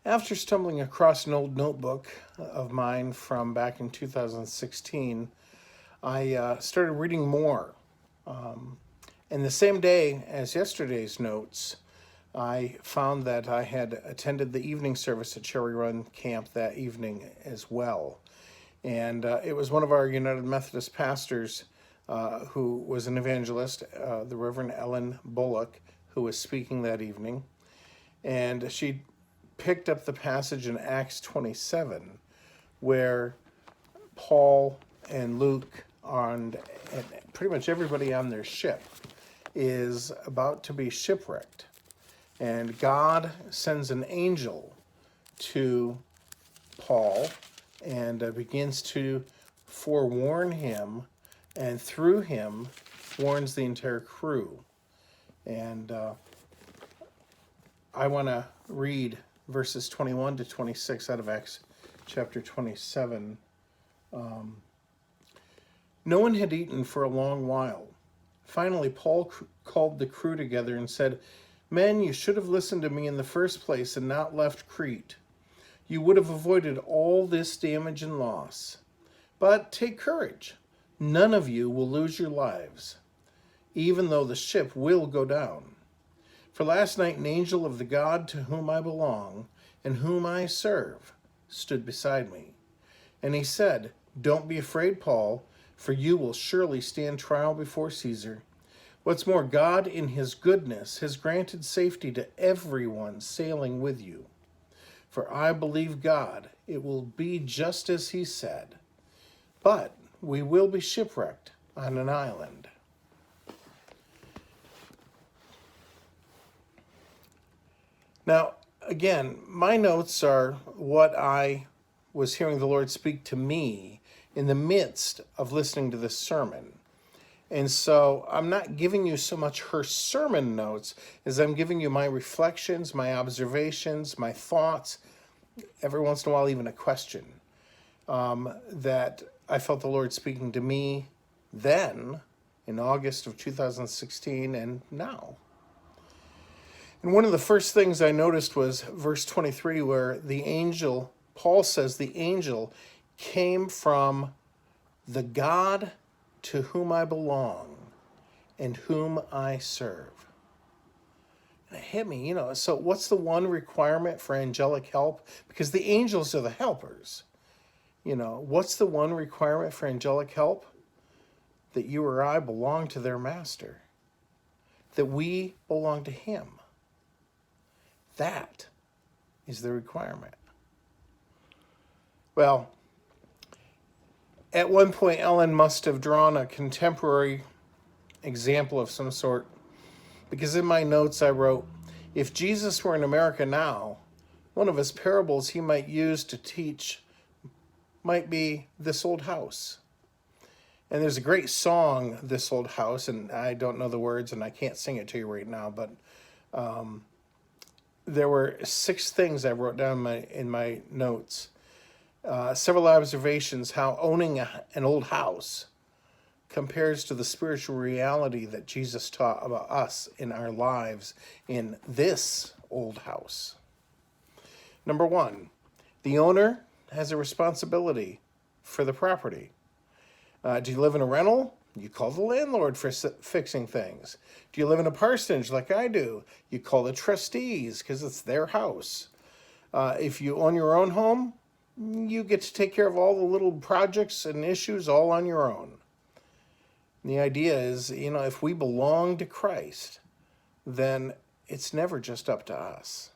After stumbling across an old notebook of mine from back in 2016, I started reading more. And the same day as yesterday's notes, I found that I had attended the evening service at Cherry Run Camp that evening as well. And it was one of our United Methodist pastors who was an evangelist, the Reverend Ellen Bullock, who was speaking that evening. And she picked up the passage in Acts 27 where Paul and Luke and pretty much everybody on their ship is about to be shipwrecked. And God sends an angel to Paul and begins to forewarn him, and through him warns the entire crew. And I want to read verses 21 to 26 out of Acts chapter 27. No one had eaten for a long while. Finally, Paul called the crew together and said, "Men, you should have listened to me in the first place and not left Crete. You would have avoided all this damage and loss. But take courage. None of you will lose your lives, even though the ship will go down. For last night an angel of the God to whom I belong and whom I serve stood beside me. And he said, 'Don't be afraid, Paul, for you will surely stand trial before Caesar. What's more, God in his goodness has granted safety to everyone sailing with you. For I believe God, it will be just as he said. But we will be shipwrecked on an island.'" Now, again, my notes are what I was hearing the Lord speak to me in the midst of listening to this sermon. And so I'm not giving you so much her sermon notes as I'm giving you my reflections, my observations, my thoughts, every once in a while even a question that I felt the Lord speaking to me then in August of 2016 and now. And one of the first things I noticed was verse 23 where the angel, Paul says the angel came from the God to whom I belong and whom I serve. And it hit me, so what's the one requirement for angelic help? Because the angels are the helpers. What's the one requirement for angelic help? That you or I belong to their master. That we belong to him. That is the requirement. Well, at one point, Ellen must have drawn a contemporary example of some sort, because in my notes I wrote, if Jesus were in America now, one of his parables he might use to teach might be This Old House. And there's a great song, This Old House, and I don't know the words and I can't sing it to you right now, but there were 6 things I wrote down in my notes. Several observations how owning an old house compares to the spiritual reality that Jesus taught about us in our lives in this old house. Number 1, the owner has a responsibility for the property. Do you live in a rental? You call the landlord for fixing things. Do you live in a parsonage like I do? You call the trustees because it's their house. If you own your own home, you get to take care of all the little projects and issues all on your own. And the idea is, if we belong to Christ, then it's never just up to us.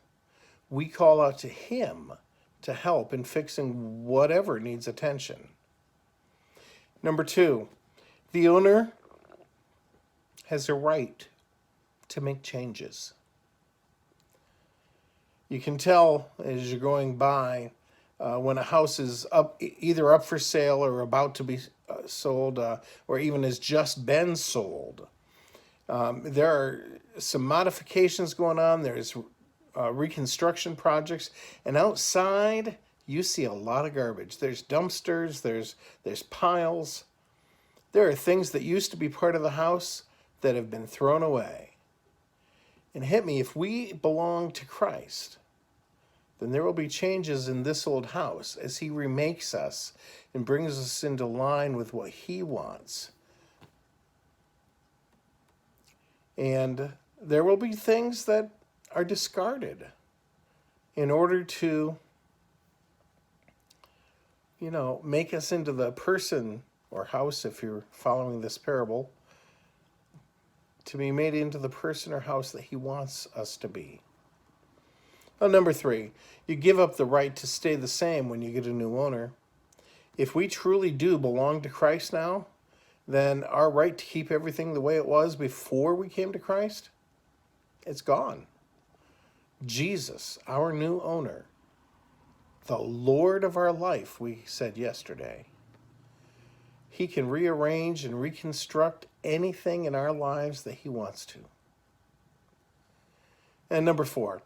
We call out to him to help in fixing whatever needs attention. Number 2, the owner has a right to make changes. You can tell as you're going by when a house is either up for sale or about to be sold, or even has just been sold. There are some modifications going on. There's reconstruction projects, and outside you see a lot of garbage. There's dumpsters, there's piles. There are things that used to be part of the house that have been thrown away. And it hit me, if we belong to Christ, then there will be changes in this old house as he remakes us and brings us into line with what he wants. And there will be things that are discarded in order to, make us into the person or house, if you're following this parable, to be made into the person or house that he wants us to be. Well, number 3, you give up the right to stay the same when you get a new owner. If we truly do belong to Christ now, then our right to keep everything the way it was before we came to Christ, it's gone. Jesus, our new owner, the Lord of our life, we said yesterday, he can rearrange and reconstruct anything in our lives that he wants to. And number 4,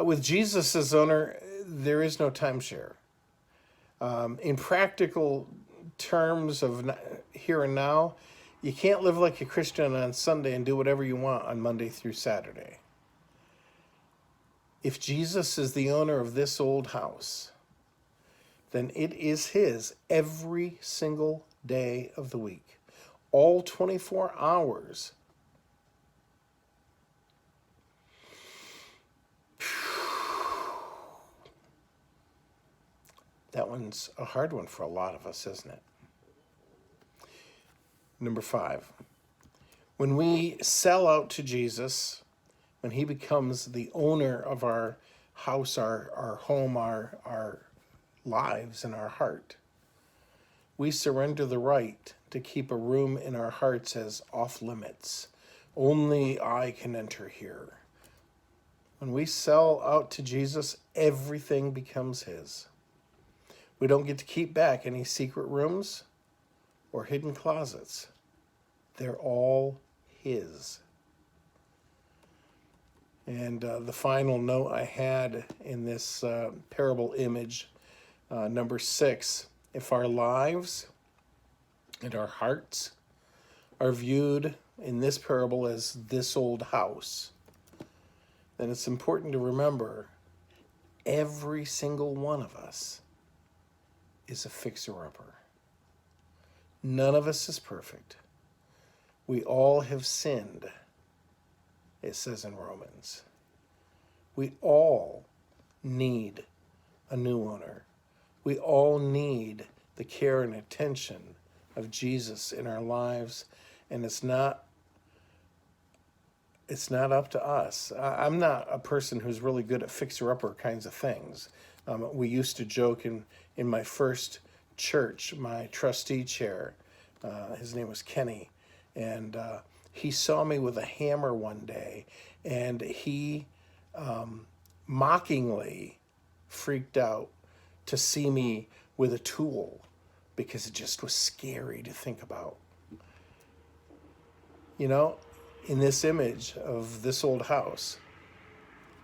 with Jesus as owner, there is no timeshare. In practical terms of here and now, you can't live like a Christian on Sunday and do whatever you want on Monday through Saturday. If Jesus is the owner of this old house, then it is his every single day of the week, all 24 hours. That one's a hard one for a lot of us, isn't it? Number 5, when we sell out to Jesus, when he becomes the owner of our house, our home, our lives, and our heart, we surrender the right to keep a room in our hearts as off limits. Only I can enter here. When we sell out to Jesus, everything becomes his. We don't get to keep back any secret rooms or hidden closets. They're all his. And the final note I had in this parable image, number 6, if our lives and our hearts are viewed in this parable as this old house, then it's important to remember every single one of us is a fixer-upper. None of us is perfect. We all have sinned, it says in Romans. We all need a new owner. We all need the care and attention of Jesus in our lives, and it's not up to us. I'm not a person who's really good at fixer-upper kinds of things. We used to joke in my first church, my trustee chair, his name was Kenny, and he saw me with a hammer one day, and he mockingly freaked out to see me with a tool because it just was scary to think about. In this image of this old house,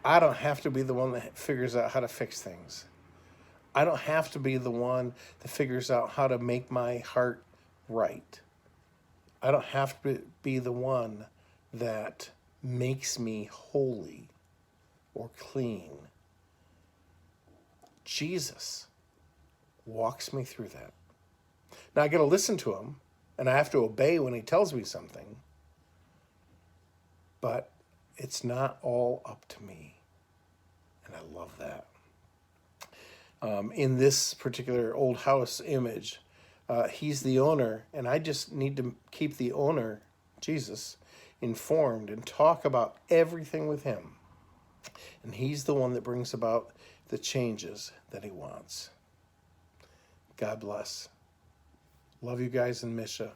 I don't have to be the one that figures out how to fix things. I don't have to be the one that figures out how to make my heart right. I don't have to be the one that makes me holy or clean. Jesus walks me through that. Now I got to listen to him, and I have to obey when he tells me something, but it's not all up to me, and I love that. In this particular old house image, he's the owner, and I just need to keep the owner, Jesus, informed and talk about everything with him. And he's the one that brings about the changes that he wants. God bless. Love you guys and Misha.